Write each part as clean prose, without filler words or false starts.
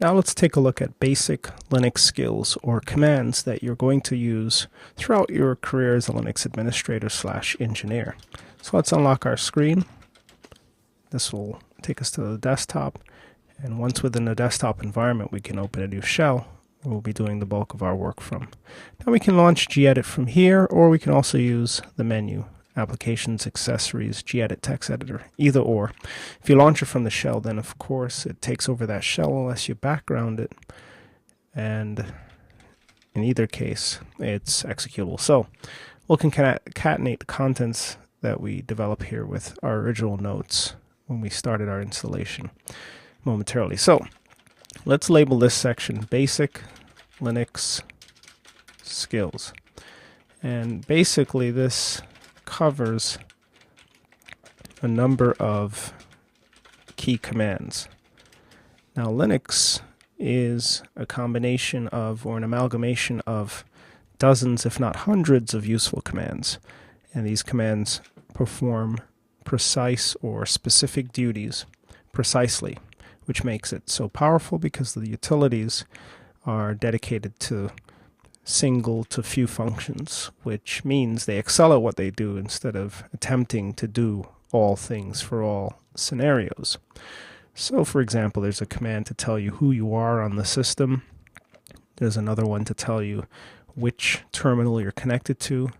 Now let's take a look at basic Linux skills or commands that you're going to use throughout your career as a Linux administrator / engineer. So let's unlock our screen. This will take us to the desktop, and once within the desktop environment we can open a new shell where we'll be doing the bulk of our work from. Now we can launch gedit from here, or we can also use the menu. Applications, Accessories, gedit text editor, either or. If you launch it from the shell, then of course it takes over that shell unless you background it, and in either case it's executable. So we'll concatenate the contents that we develop here with our original notes when we started our installation momentarily. So let's label this section Basic Linux Skills, and basically this covers a number of key commands. Now Linux is a combination of, or an amalgamation of, dozens if not hundreds of useful commands, and these commands perform precise or specific duties precisely, which makes it so powerful because the utilities are dedicated to single to few functions, which means they excel at what they do instead of attempting to do all things for all scenarios. So for example, there's a command to tell you who you are on the system. There's another one to tell you which terminal you're connected to,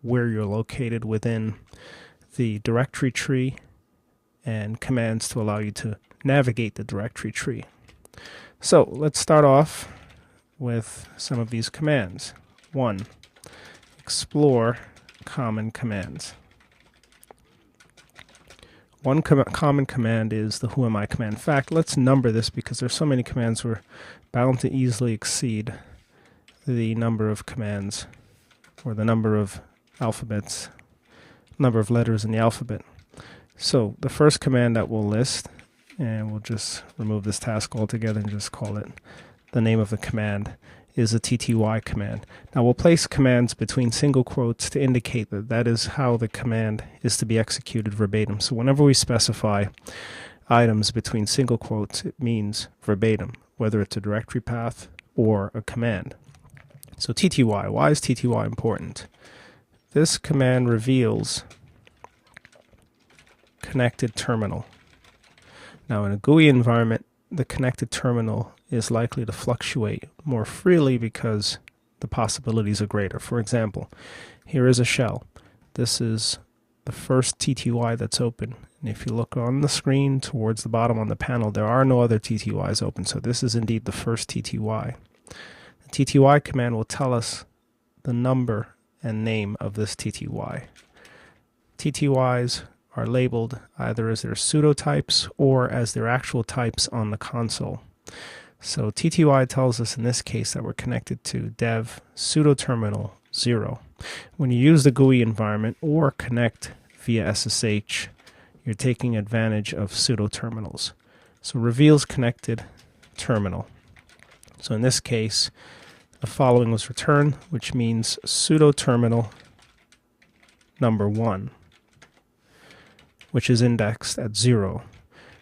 where you're located within the directory tree, and commands to allow you to navigate the directory tree. So let's start off with some of these commands. 1. Explore common commands. One common command is the who am I command. In fact, let's number this because there's so many commands we're bound to easily exceed the number of commands, or the number of alphabets, number of letters in the alphabet. So the first command that we'll list, and we'll just remove this task altogether and just call it the name of the command, is a TTY command. Now we'll place commands between single quotes to indicate that that is how the command is to be executed verbatim. So whenever we specify items between single quotes, it means verbatim, whether it's a directory path or a command. So TTY, why is TTY important? This command reveals connected terminal. Now in a GUI environment, the connected terminal is likely to fluctuate more freely because the possibilities are greater. For example, here is a shell. This is the first TTY that's open. And if you look on the screen towards the bottom on the panel, there are no other TTYs open. So this is indeed the first TTY. The TTY command will tell us the number and name of this TTY. TTYs are labeled either as their pseudotypes or as their actual types on the console. So TTY tells us in this case that we're connected to dev pseudoterminal 0. When you use the GUI environment or connect via SSH, you're taking advantage of pseudoterminals. So reveals connected terminal. So in this case, the following was returned, which means pseudoterminal number 1, which is indexed at 0.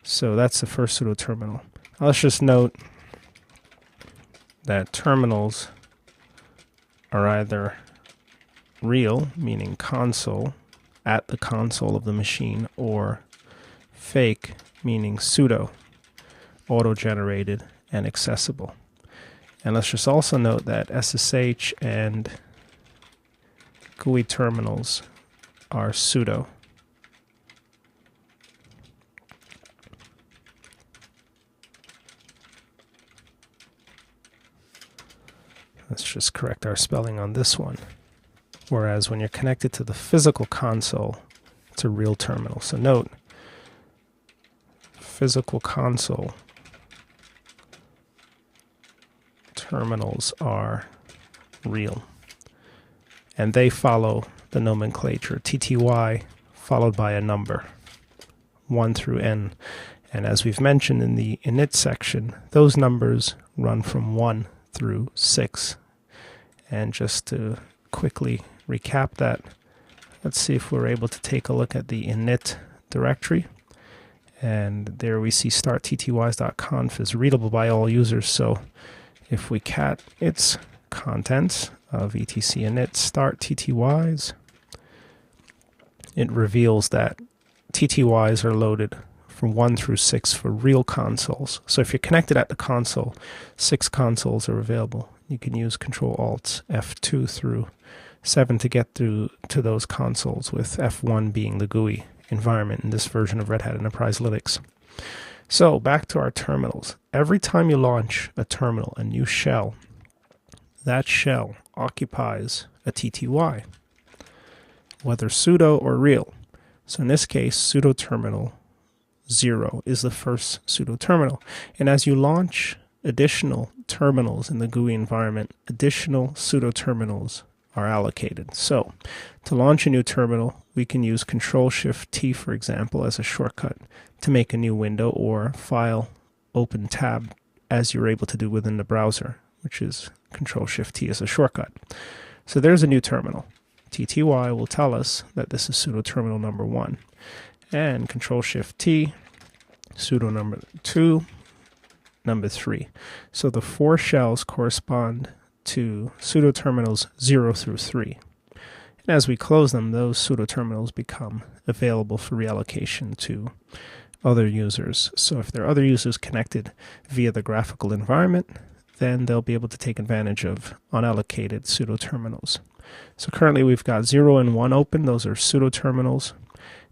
So that's the first pseudoterminal. Now let's just note that terminals are either real, meaning console, at the console of the machine, or fake, meaning pseudo, auto-generated and accessible. And let's just also note that SSH and GUI terminals are pseudo. Let's just correct our spelling on this one. Whereas when you're connected to the physical console, it's a real terminal. So note, physical console terminals are real. And they follow the nomenclature, TTY followed by a number, 1 through n. And as we've mentioned in the init section, those numbers run from 1 through 6. And just to quickly recap that, let's see if we're able to take a look at the init directory. And there we see starttys.conf is readable by all users. So if we cat its contents of etc init start tty's, it reveals that tty's are loaded from 1 through 6 for real consoles. So if you're connected at the console, 6 consoles are available. You can use Control-Alt F2 through 7 to get through to those consoles, with F1 being the GUI environment in this version of Red Hat Enterprise Linux. So back to our terminals. Every time you launch a terminal, a new shell, that shell occupies a TTY, whether sudo or real. So in this case, sudo terminal 0 is the first sudo terminal. And as you launch additional terminals in the GUI environment, additional sudo terminals are allocated. So to launch a new terminal, we can use Control-Shift-T, for example, as a shortcut to make a new window, or file open tab, as you're able to do within the browser, which is Control-Shift-T as a shortcut. So there's a new terminal. TTY will tell us that this is sudo terminal number 1. And Control-Shift-T, sudo number 2, number 3. So the 4 shells correspond to sudo terminals 0 through 3. And as we close them, those sudo terminals become available for reallocation to other users. So if there are other users connected via the graphical environment, then they'll be able to take advantage of unallocated sudo terminals. So currently we've got 0 and 1 open. Those are sudo terminals.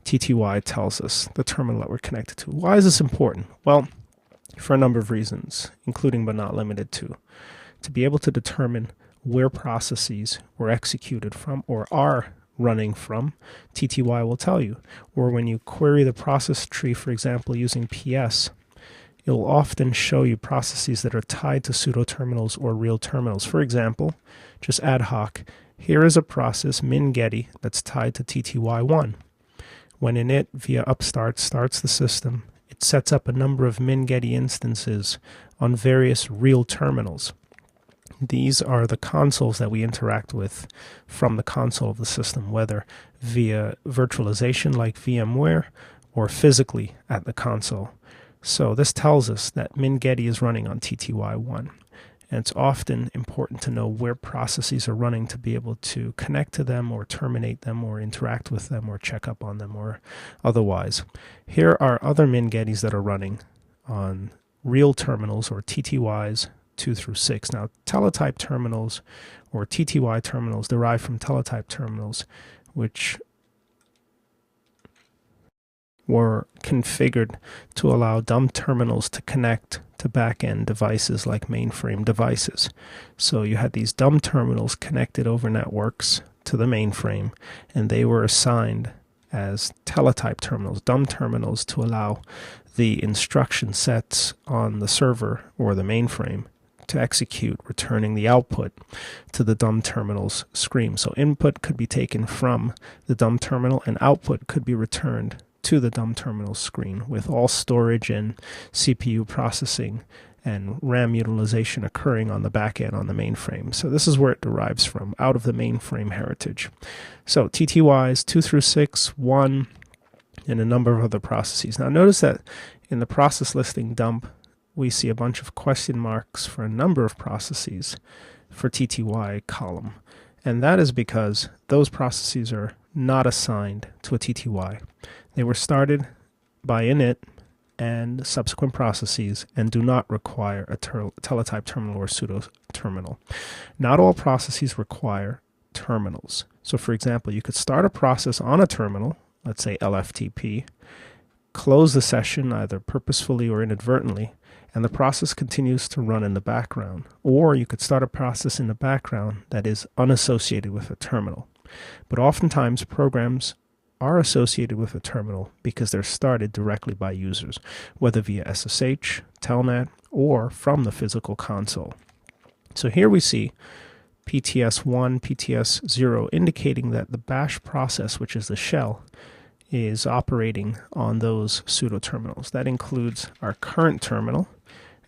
TTY tells us the terminal that we're connected to. Why is this important? Well, for a number of reasons, including but not limited to be able to determine where processes were executed from or are running from, TTY will tell you. Or when you query the process tree, for example, using PS, it will often show you processes that are tied to sudo terminals or real terminals. For example, just ad hoc, here is a process, min-getty, that's tied to TTY1. When init via upstart starts the system, it sets up a number of min-getty instances on various real terminals. These are the consoles that we interact with from the console of the system, whether via virtualization like VMware or physically at the console. So this tells us that min-getty is running on TTY1. And it's often important to know where processes are running to be able to connect to them or terminate them or interact with them or check up on them or otherwise. Here are other min-gettys that are running on real terminals or TTYs 2 through 6. Now, teletype terminals or TTY terminals derive from teletype terminals, which were configured to allow dumb terminals to connect to back-end devices like mainframe devices. So you had these dumb terminals connected over networks to the mainframe, and they were assigned as teletype terminals, dumb terminals, to allow the instruction sets on the server or the mainframe to execute, returning the output to the dumb terminal's screen. So input could be taken from the dumb terminal and output could be returned to the dumb terminal screen, with all storage and CPU processing and RAM utilization occurring on the back end on the mainframe. So this is where it derives from, out of the mainframe heritage. So TTYs 2 through 6, 1, and a number of other processes. Now notice that in the process listing dump, we see a bunch of question marks for a number of processes for TTY column. And that is because those processes are not assigned to a TTY. They were started by init and subsequent processes and do not require a teletype terminal or pseudo terminal. Not all processes require terminals. So for example, you could start a process on a terminal, let's say LFTP, close the session either purposefully or inadvertently, and the process continues to run in the background. Or you could start a process in the background that is unassociated with a terminal. But oftentimes programs are associated with a terminal because they're started directly by users, whether via SSH, Telnet, or from the physical console. So here we see PTS1, PTS0 indicating that the bash process, which is the shell, is operating on those pseudo terminals. That includes our current terminal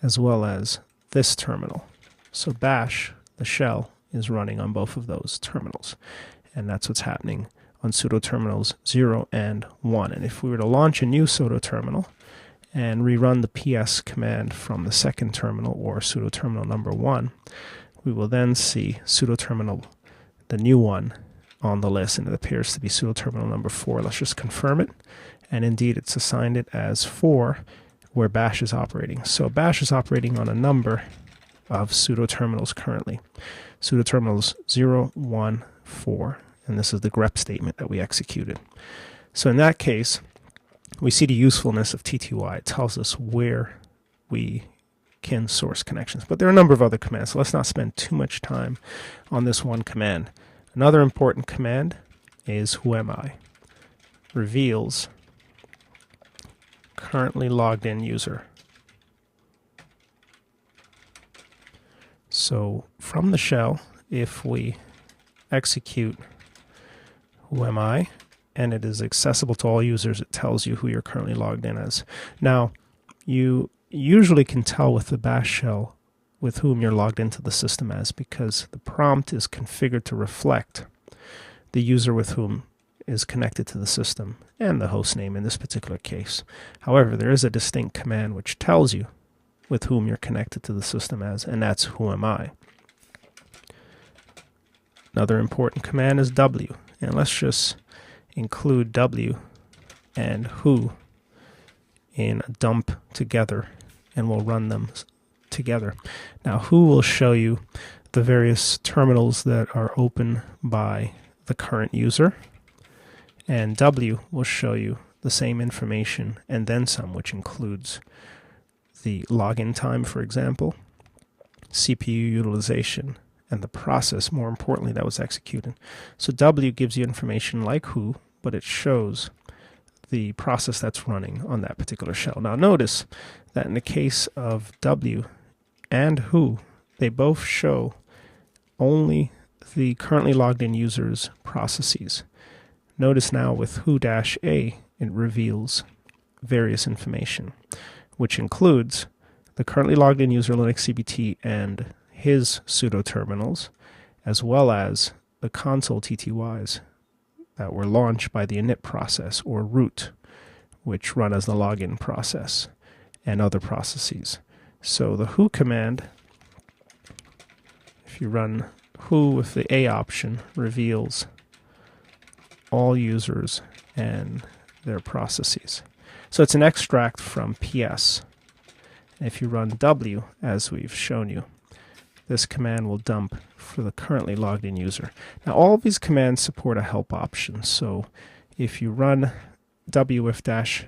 as well as this terminal. So bash, the shell, is running on both of those terminals. And that's what's happening on sudo terminals 0 and 1. And if we were to launch a new sudo terminal and rerun the ps command from the second terminal, or sudo terminal number 1, we will then see sudo terminal, the new one, on the list, and it appears to be sudo terminal number 4. Let's just confirm it, and indeed it's assigned it as 4 where bash is operating. So bash is operating on a number of sudo terminals currently. Sudo terminals 0, 1, 4, and this is the grep statement that we executed. So in that case, we see the usefulness of TTY. It tells us where we can source connections. But there are a number of other commands, so let's not spend too much time on this one command. Another important command is whoami. Reveals currently logged in user. So from the shell, if we execute whoami and it is accessible to all users, it tells you who you're currently logged in as. Now, you usually can tell with the bash shell with whom you're logged into the system as, because the prompt is configured to reflect the user with whom is connected to the system and the host name in this particular case. However, there is a distinct command which tells you with whom you're connected to the system as, and that's whoami. Another important command is w, and let's just include w and who in a dump together, and we'll run them together. Now, who will show you the various terminals that are open by the current user, and w will show you the same information and then some, which includes the login time, for example, CPU utilization, and the process, more importantly, that was executed. So w gives you information like who, but it shows the process that's running on that particular shell. Now notice that in the case of w and who, they both show only the currently logged in user's processes. Notice now with who-a, it reveals various information, which includes the currently logged in user LCBT and his sudo terminals, as well as the console TTYs that were launched by the init process or root, which run as the login process, and other processes. So the who command, if you run who with the A option, reveals all users and their processes. So it's an extract from PS. If you run w, as we've shown you, this command will dump for the currently logged in user. Now all of these commands support a help option. So if you run w with dash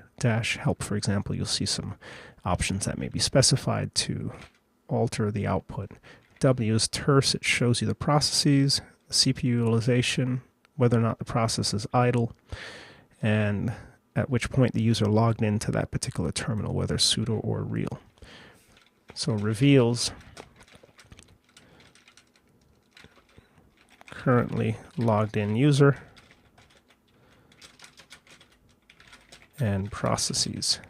help, for example, you'll see some options that may be specified to alter the output. W is terse, it shows you the processes, the CPU utilization, whether or not the process is idle, and at which point the user logged into that particular terminal, whether sudo or real. So reveals currently logged in user and processes,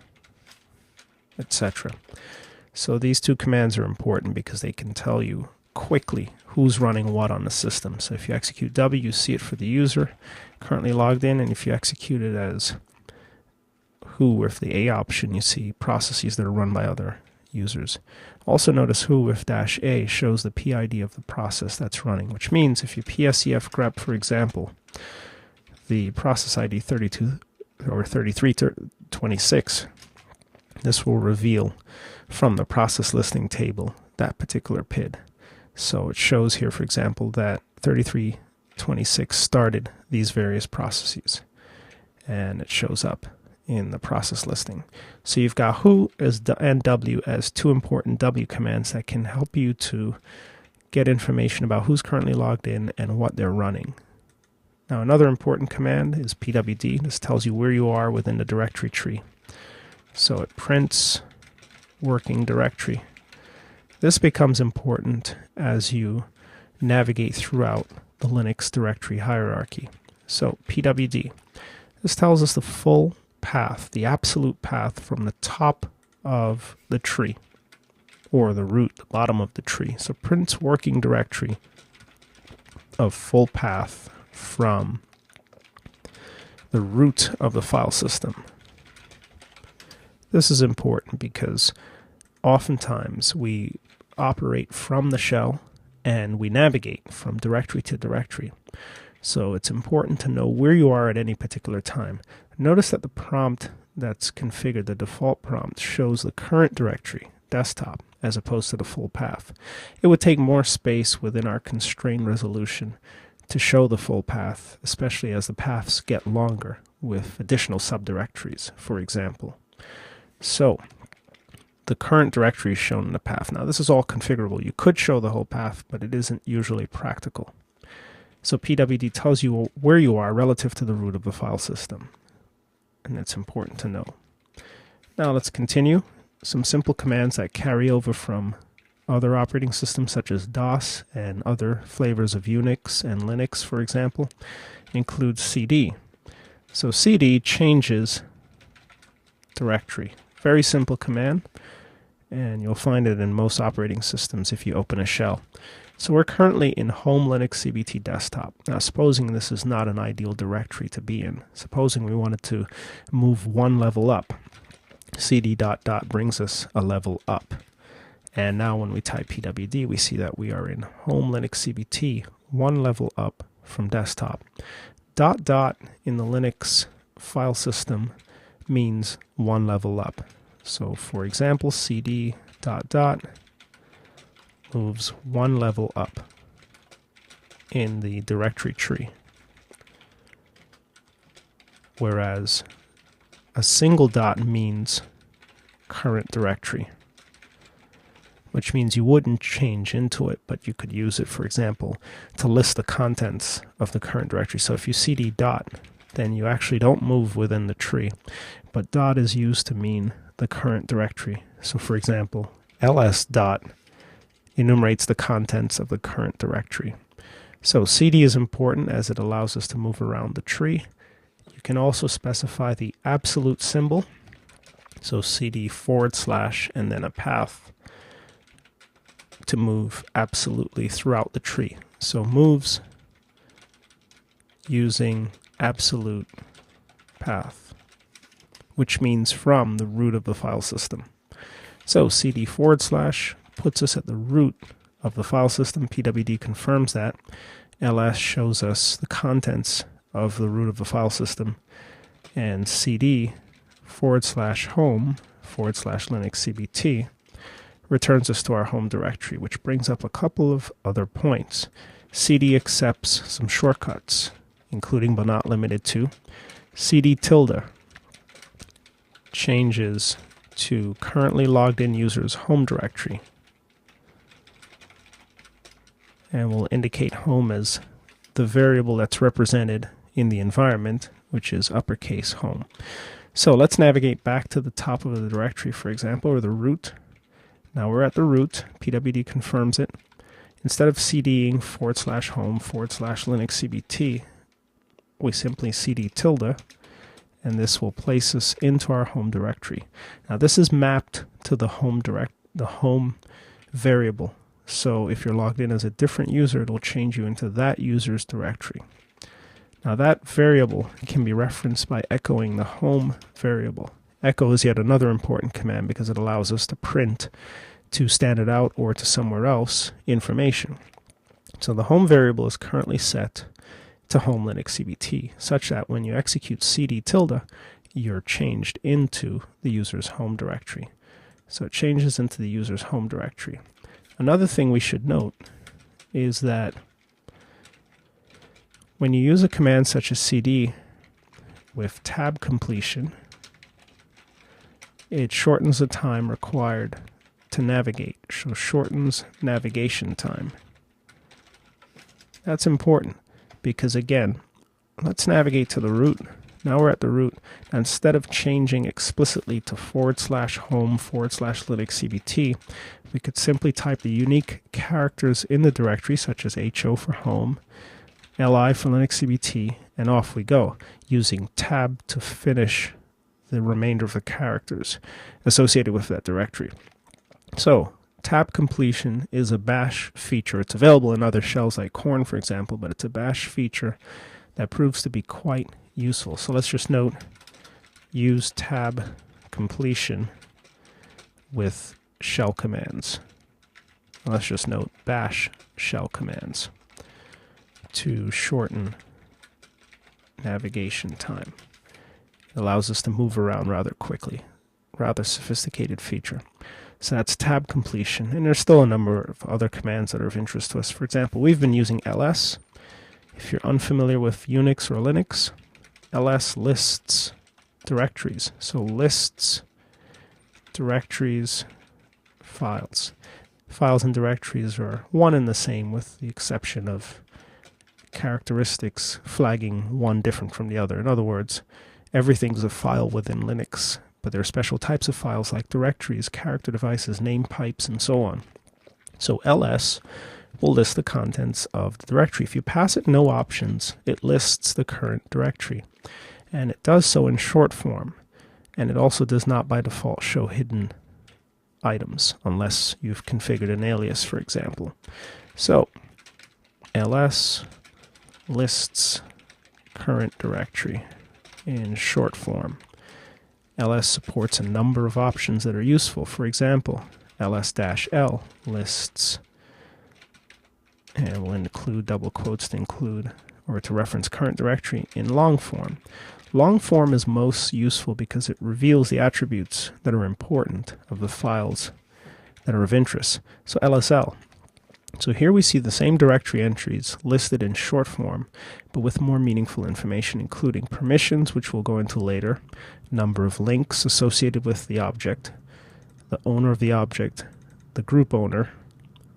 etc. So these two commands are important because they can tell you quickly who's running what on the system. So if you execute w, you see it for the user currently logged in, and if you execute it as who with the A option, you see processes that are run by other users. Also notice who with -a shows the PID of the process that's running, which means if you psef grep, for example, the process ID 32 or 3326, this will reveal from the process listing table that particular PID. So it shows here, for example, that 3326 started these various processes, and it shows up in the process listing. So you've got who and w as two important w commands that can help you to get information about who's currently logged in and what they're running. Now another important command is pwd. This tells you where you are within the directory tree. So it prints working directory. This becomes important as you navigate throughout the Linux directory hierarchy. So pwd. This tells us the full path, the absolute path from the top of the tree, or the root, the bottom of the tree. So prints working directory of full path from the root of the file system. This is important because oftentimes we operate from the shell and we navigate from directory to directory. So it's important to know where you are at any particular time. Notice that the prompt that's configured, the default prompt, shows the current directory, desktop, as opposed to the full path. It would take more space within our constrained resolution to show the full path, especially as the paths get longer with additional subdirectories, for example. So the current directory is shown in the path. Now this is all configurable. You could show the whole path, but it isn't usually practical. So PWD tells you where you are relative to the root of the file system, and it's important to know. Now let's continue. Some simple commands that carry over from other operating systems such as DOS and other flavors of Unix and Linux, for example, include cd. So cd changes directory. Very simple command, and you'll find it in most operating systems if you open a shell. So we're currently in home Linux CBT desktop. Now supposing this is not an ideal directory to be in, supposing we wanted to move one level up, cd ... brings us a level up. And now when we type pwd, we see that we are in home Linux CBT, one level up from desktop. ... in the Linux file system means one level up. So for example, cd ... moves one level up in the directory tree, whereas a single dot means current directory, which means you wouldn't change into it, but you could use it, for example, to list the contents of the current directory. So if you cd dot, then you actually don't move within the tree, but dot is used to mean the current directory. So for example, ls dot enumerates the contents of the current directory. So cd is important as it allows us to move around the tree. You can also specify the absolute symbol, so cd / and then a path to move absolutely throughout the tree. So moves using absolute path, which means from the root of the file system. So cd / puts us at the root of the file system. PWD confirms that. ls shows us the contents of the root of the file system. And cd / home / Linux CBT returns us to our home directory, which brings up a couple of other points. cd accepts some shortcuts, including but not limited to cd tilde changes to currently logged in user's home directory, and will indicate home as the variable that's represented in the environment, which is uppercase home. So let's navigate back to the top of the directory, for example, or the root. Now we're at the root. PWD confirms it. Instead of cding / home / Linux CBT, we simply cd tilde, and this will place us into our home directory. Now this is mapped to the home variable. So if you're logged in as a different user, it'll change you into that user's directory. Now that variable can be referenced by echoing the home variable. Echo is yet another important command because it allows us to print to standard out or to somewhere else information. So the home variable is currently set to home Linux CBT, such that when you execute cd tilde, you're changed into the user's home directory. So it changes into the user's home directory. Another thing we should note is that when you use a command such as cd with tab completion, it shortens the time required to navigate, so shortens navigation time. That's important because, again, let's navigate to the root. Now we're at the root. Instead of changing explicitly to / home / Linux CBT, we could simply type the unique characters in the directory, such as HO for home, LI for Linux CBT, and off we go, using tab to finish the remainder of the characters associated with that directory. So tab completion is a bash feature. It's available in other shells like Korn, for example, but it's a bash feature that proves to be quite useful. So let's just note use tab completion with shell commands. Let's just note bash shell commands to shorten navigation time. It allows us to move around rather quickly. Rather sophisticated feature. So that's tab completion, and there's still a number of other commands that are of interest to us. For example, we've been using ls. If you're unfamiliar with Unix or Linux, ls lists directories. So lists directories files. Files and directories are one and the same, with the exception of characteristics flagging one different from the other. In other words, everything's a file within Linux, but there are special types of files like directories, character devices, name pipes, and so on. So ls will list the contents of the directory. If you pass it no options, it lists the current directory. And it does so in short form. And it also does not by default show hidden items, unless you've configured an alias, for example. So ls lists current directory in short form. ls supports a number of options that are useful. For example, ls-l lists, and we'll include double quotes to include or to reference current directory in long form. Long form is most useful because it reveals the attributes that are important of the files that are of interest. So LSL. So here we see the same directory entries listed in short form, but with more meaningful information, including permissions, which we'll go into later, number of links associated with the object, the owner of the object, the group owner,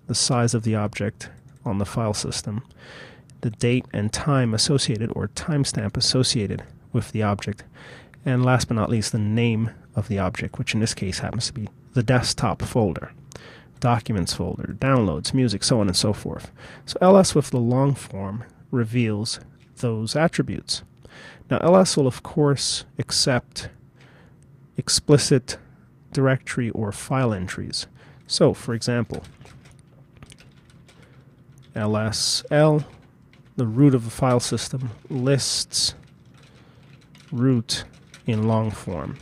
the size of the object on the file system, the date and time associated or timestamp associated with the object, and last but not least, the name of the object, which in this case happens to be the desktop folder, documents folder, downloads, music, so on and so forth. So ls with the long form reveals those attributes. Now ls will of course accept explicit directory or file entries. So for example, ls-l, the root of the file system, lists root in long form.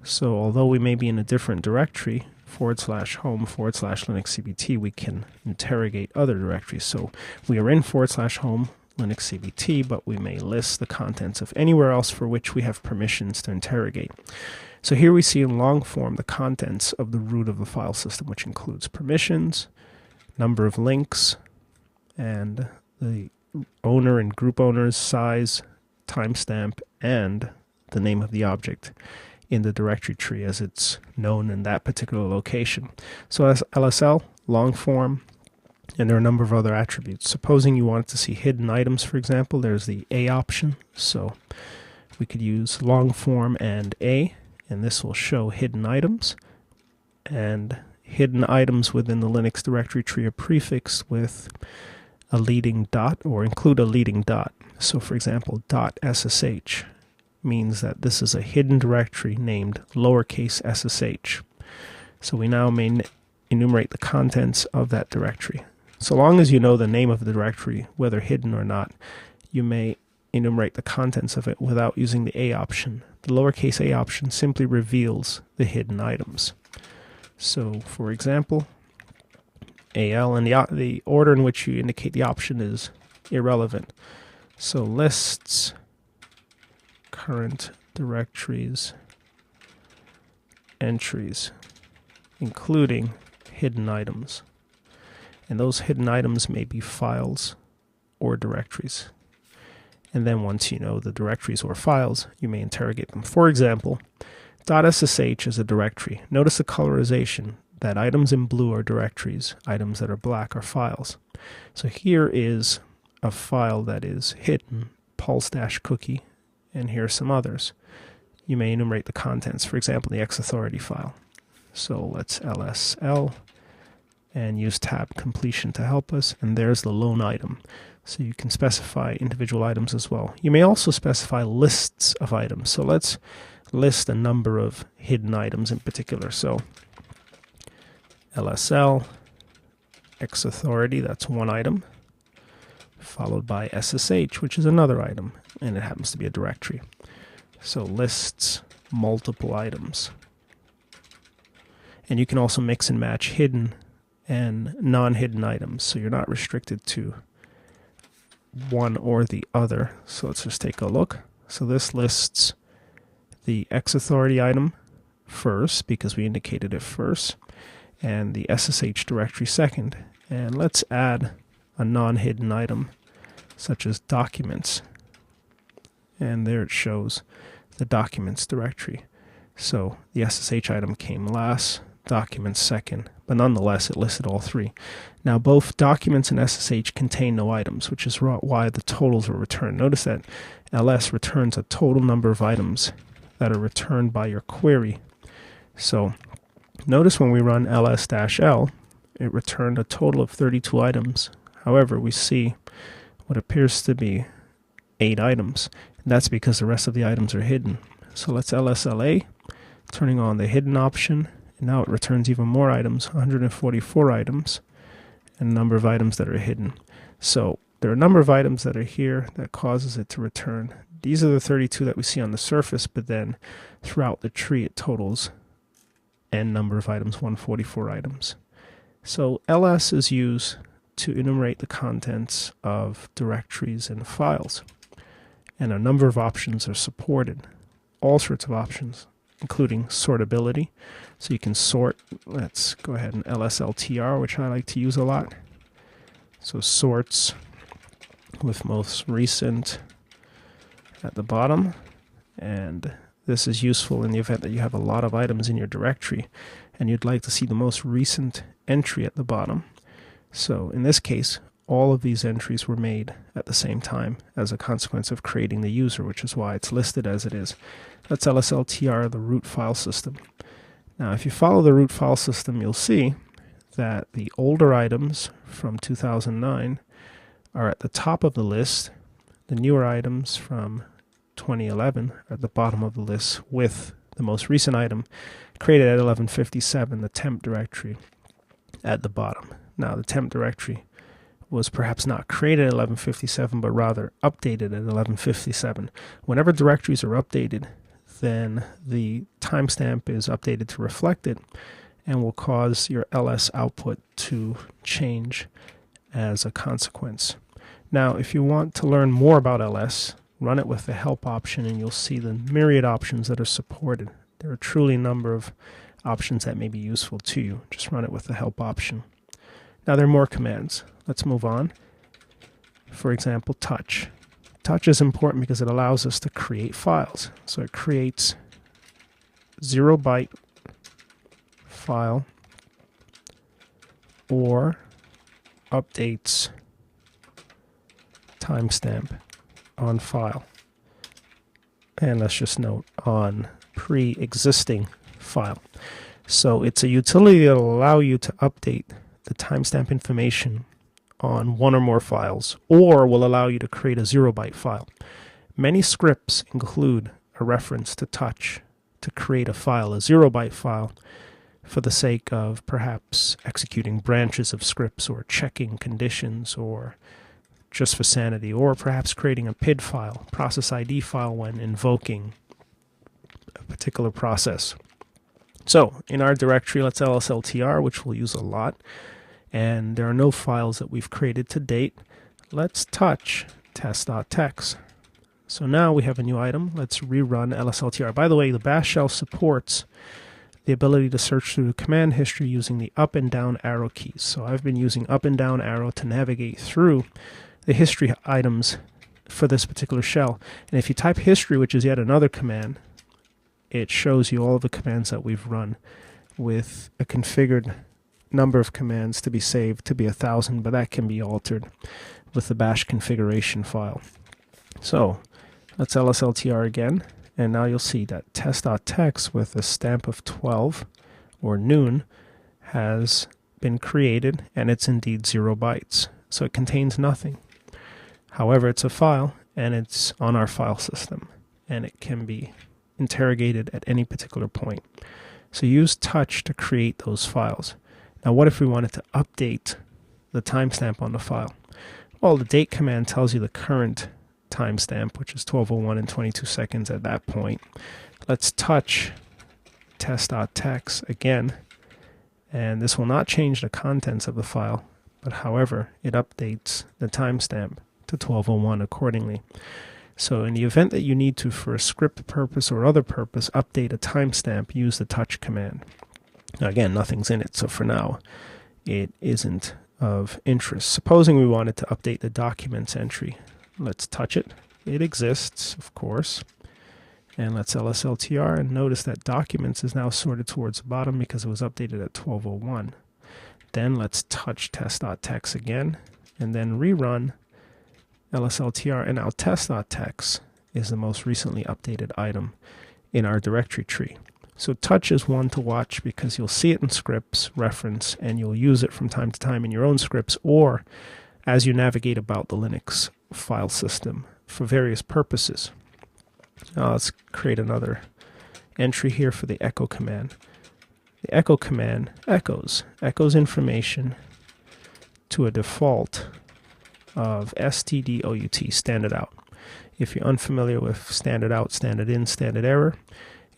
So although we may be in a different directory, /home /LinuxCBT, we can interrogate other directories. So we are in /home LinuxCBT, but we may list the contents of anywhere else for which we have permissions to interrogate. So here we see in long form the contents of the root of the file system, which includes permissions, number of links, and the owner and group owner's size, timestamp, and the name of the object in the directory tree as it's known in that particular location. So as LSL, long form, and there are a number of other attributes. Supposing you wanted to see hidden items, for example, there's the A option. So we could use long form and A, and this will show hidden items. And hidden items within the Linux directory tree are prefixed with a leading dot or include a leading dot. So for example, .ssh means that this is a hidden directory named lowercase ssh. So we now may enumerate the contents of that directory. So long as you know the name of the directory, whether hidden or not, you may enumerate the contents of it without using the A option. The lowercase a option simply reveals the hidden items. So for example, AL, and the order in which you indicate the option is irrelevant. So lists current directories entries, including hidden items. And those hidden items may be files or directories. And then once you know the directories or files, you may interrogate them. For example, .ssh is a directory. Notice the colorization, that items in blue are directories, items that are black are files. So here is a file that is hidden, pulse-cookie, and here are some others. You may enumerate the contents, for example, the X-authority file. So let's LSL and use tab completion to help us, and there's the lone item. So you can specify individual items as well. You may also specify lists of items. So let's list a number of hidden items in particular. So LSL, X-authority, that's one item. followed by SSH, which is another item, and it happens to be a directory. So lists multiple items. And you can also mix and match hidden and non-hidden items, so you're not restricted to one or the other. So let's just take a look. So this lists the X authority item first, because we indicated it first, and the SSH directory second. And let's add a non-hidden item, such as documents. And there it shows the documents directory. So the SSH item came last, documents second, but nonetheless it listed all three. Now both documents and SSH contain no items, which is why the totals were returned. Notice that ls returns a total number of items that are returned by your query. So notice when we run ls-l, it returned a total of 32 items. However, we see what appears to be 8 items, and that's because the rest of the items are hidden. So let's ls-la, turning on the hidden option, and now it returns even more items, 144 items, and a number of items that are hidden. So there are a number of items that are here that causes it to return. These are the 32 that we see on the surface, but then throughout the tree it totals n number of items, 144 items. So ls is used to enumerate the contents of directories and files. And a number of options are supported, all sorts of options, including sortability. So you can sort, let's go ahead and lsltr, which I like to use a lot. So sorts with most recent at the bottom, and this is useful in the event that you have a lot of items in your directory and you'd like to see the most recent entry at the bottom. So in this case, all of these entries were made at the same time as a consequence of creating the user, which is why it's listed as it is. Let's lsltr the root file system. Now if you follow the root file system, you'll see that the older items from 2009 are at the top of the list. The newer items from 2011 are at the bottom of the list, with the most recent item created at 1157, the temp directory, at the bottom. Now the temp directory was perhaps not created at 1157, but rather updated at 1157. Whenever directories are updated, then the timestamp is updated to reflect it and will cause your ls output to change as a consequence. Now, if you want to learn more about ls, run it with the help option and you'll see the myriad options that are supported. There are truly a number of options that may be useful to you. Just run it with the help option. Now there are more commands. Let's move on. For example, touch. Touch is important because it allows us to create files. So it creates 0-byte file or updates timestamp on file. And let's just note on pre-existing file. So it's a utility that will allow you to update the timestamp information on one or more files, or will allow you to create a 0-byte file. Many scripts include a reference to touch to create a file, a 0-byte file, for the sake of perhaps executing branches of scripts or checking conditions, or just for sanity, or perhaps creating a PID file, process ID file, when invoking a particular process. So in our directory, let's lsltr, which we'll use a lot, and there are no files that we've created to date. Let's touch test.txt. So now we have a new item. Let's rerun lsltr. By the way, the bash shell supports the ability to search through the command history using the up and down arrow keys. So I've been using up and down arrow to navigate through the history items for this particular shell. And if you type history, which is yet another command, it shows you all of the commands that we've run, with a configured number of commands to be saved to be 1,000, but that can be altered with the bash configuration file. So let's lsltr again, and now you'll see that test.txt with a stamp of 12 or noon has been created, and it's indeed 0 bytes. So it contains nothing. However, it's a file, and it's on our file system, and it can be interrogated at any particular point. So use touch to create those files. Now what if we wanted to update the timestamp on the file? Well, the date command tells you the current timestamp, which is 12:01 and 22 seconds at that point. Let's touch test.txt again, and this will not change the contents of the file, but however, it updates the timestamp to 12:01 accordingly. So in the event that you need to, for a script purpose or other purpose, update a timestamp, use the touch command. Now again, nothing's in it, so for now, it isn't of interest. Supposing we wanted to update the documents entry, let's touch it. It exists, of course. And let's LSLTR, and notice that documents is now sorted towards the bottom because it was updated at 12:01. Then let's touch test.txt again, and then rerun LSLTR, and now test.txt is the most recently updated item in our directory tree. So touch is one to watch because you'll see it in scripts, reference, and you'll use it from time to time in your own scripts or as you navigate about the Linux file system for various purposes. Let's create another entry here for the echo command. The echo command echoes information to a default of stdout, standard out. If you're unfamiliar with standard out, standard in, standard error,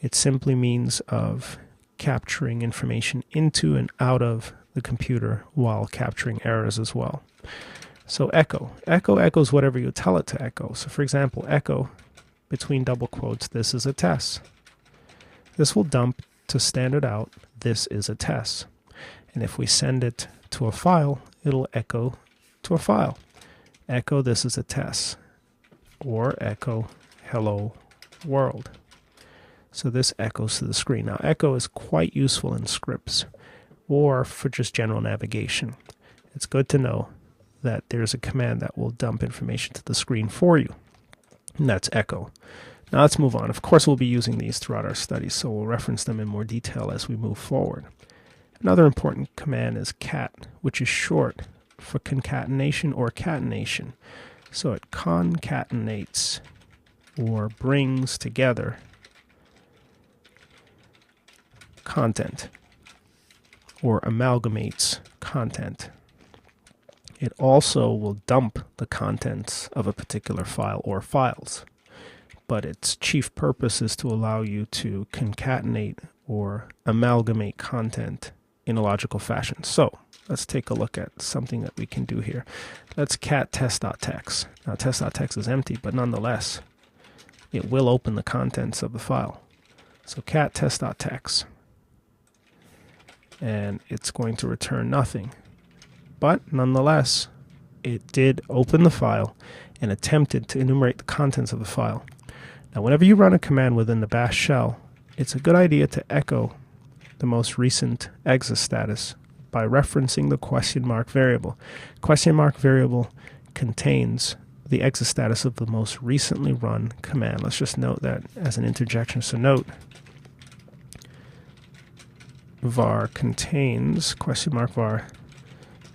it simply means of capturing information into and out of the computer while capturing errors as well. So echo echoes whatever you tell it to echo. So for example, echo between double quotes, this is a test. This will dump to standard out, this is a test. And if we send it to a file, it'll echo to a file. Echo, this is a test. Or echo, hello world. So this echoes to the screen. Now echo is quite useful in scripts or for just general navigation. It's good to know that there's a command that will dump information to the screen for you. And that's echo. Now let's move on. Of course, we'll be using these throughout our studies, so we'll reference them in more detail as we move forward. Another important command is cat, which is short for concatenation or catenation. So it concatenates or brings together content or amalgamates content. It also will dump the contents of a particular file or files, but its chief purpose is to allow you to concatenate or amalgamate content in a logical fashion. So let's take a look at something that we can do here. Let's cat test.txt. Now test.txt is empty, but nonetheless, it will open the contents of the file. So cat test.txt, and it's going to return nothing. But nonetheless, it did open the file and attempted to enumerate the contents of the file. Now, whenever you run a command within the bash shell, it's a good idea to echo the most recent exit status by referencing the question mark variable. Question mark variable contains the exit status of the most recently run command. Let's just note that as an interjection. So note var contains question mark var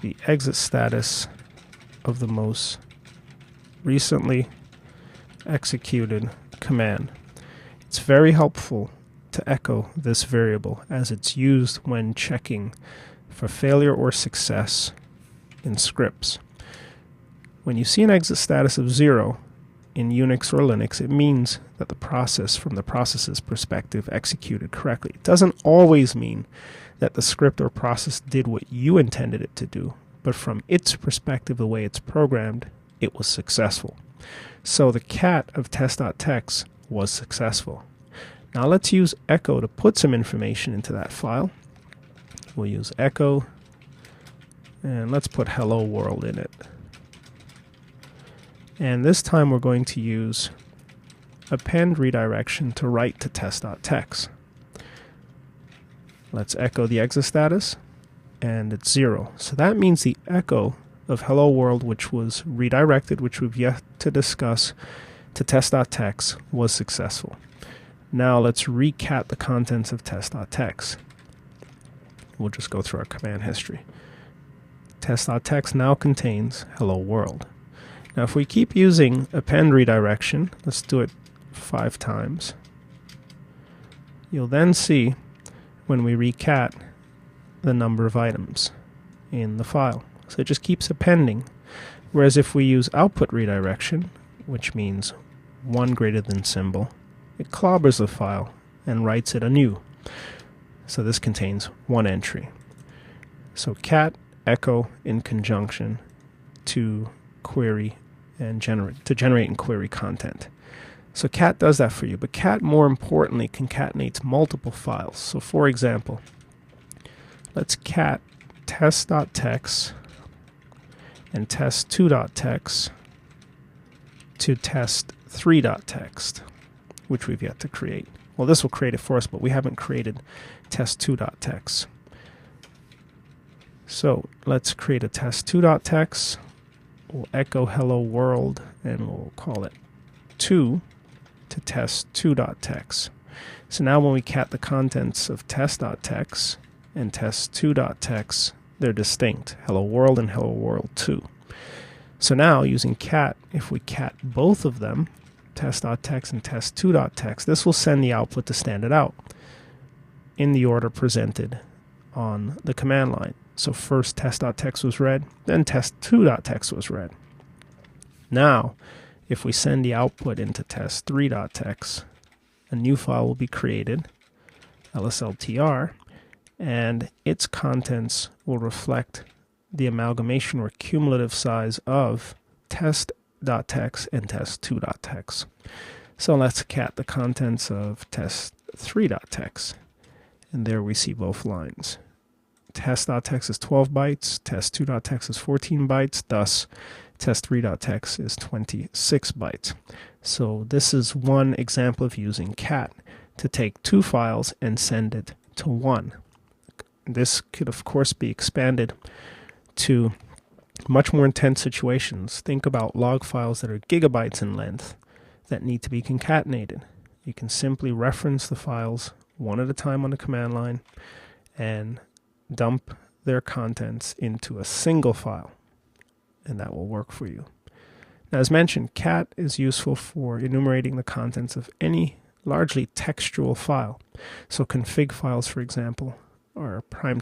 the exit status of the most recently executed command. It's very helpful to echo this variable as it's used when checking for failure or success in scripts. When you see an exit status of 0 in Unix or Linux, it means that the process, from the process's perspective, executed correctly. It doesn't always mean that the script or process did what you intended it to do, but from its perspective, the way it's programmed, it was successful. So the cat of test.txt was successful. Now let's use echo to put some information into that file. We'll use echo, and let's put hello world in it. And this time we're going to use append redirection to write to test.txt. Let's echo the exit status, and it's 0. So that means the echo of hello world, which was redirected, which we've yet to discuss, to test.txt was successful. Now let's recat the contents of test.txt. We'll just go through our command history. Test.txt now contains hello world. Now if we keep using append redirection, let's do it 5 times, you'll then see when we recat the number of items in the file. So it just keeps appending Whereas if we use output redirection, which means 1 greater than symbol, it clobbers the file and writes it anew. So this contains 1 entry. So cat echo in conjunction to query and generate and query content. So cat does that for you, but cat more importantly concatenates multiple files. So for example, let's cat test.txt and test2.txt to test3.txt, which we've yet to create. Well, this will create it for us, but we haven't created test2.txt. So let's create a test2.txt. We'll echo hello world and we'll call it 2 to test2.txt. So now when we cat the contents of test.txt and test2.txt, they're distinct, hello world and hello world 2. So now using cat, if we cat both of them, test.txt and test2.txt, this will send the output to standard out in the order presented on the command line. So first test.txt was read, then test2.txt was read. Now, if we send the output into test3.txt, a new file will be created, lsltr, and its contents will reflect the amalgamation or cumulative size of test.txt and test2.txt. So let's cat the contents of test3.txt, and there we see both lines. Test.txt is 12 bytes, test2.txt is 14 bytes, thus test3.txt is 26 bytes. So this is one example of using cat to take 2 files and send it to 1. This could of course be expanded to much more intense situations. Think about log files that are gigabytes in length that need to be concatenated. You can simply reference the files one at a time on the command line and dump their contents into a single file, and that will work for you. Now, as mentioned, cat is useful for enumerating the contents of any largely textual file. So config files, for example, are prime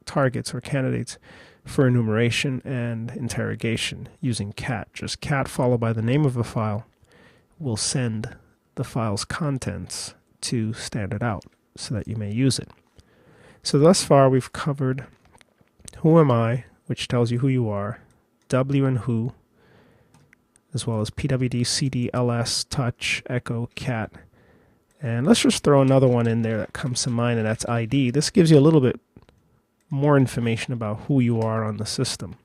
targets or candidates for enumeration and interrogation using cat. Just cat followed by the name of a file will send the file's contents to standard out so that you may use it. So thus far we've covered who am I, which tells you who you are, W and who, as well as PWD, CD, LS, touch, echo, cat. And let's just throw another one in there that comes to mind, and that's ID. This gives you a little bit more information about who you are on the system.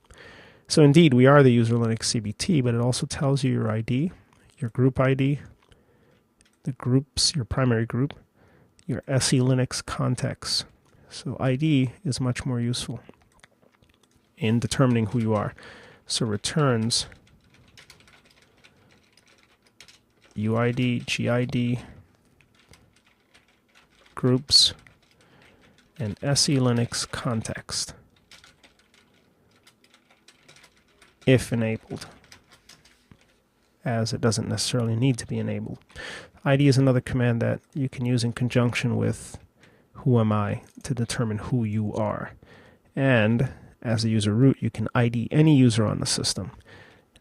So indeed, we are the user Linux CBT, but it also tells you your ID, your group ID, the groups, your primary group, your SE Linux context. So ID is much more useful in determining who you are. So returns UID, GID, groups, and SE Linux context, if enabled, as it doesn't necessarily need to be enabled. ID is another command that you can use in conjunction with who am I to determine who you are. And as a user root, you can ID any user on the system.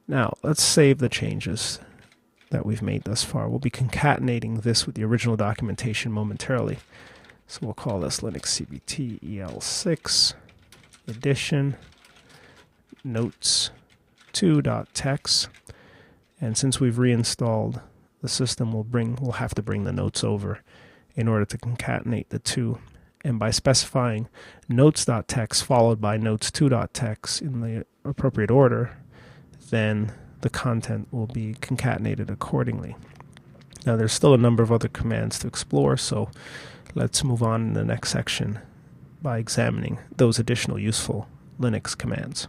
Now, let's save the changes that we've made thus far. We'll be concatenating this with the original documentation momentarily. So we'll call this Linux CBT EL6 edition notes2.txt. And since we've reinstalled the system, we'll have to bring the notes over in order to concatenate the two. And by specifying notes.txt followed by notes2.txt in the appropriate order, then the content will be concatenated accordingly. Now there's still a number of other commands to explore, so let's move on in the next section by examining those additional useful Linux commands.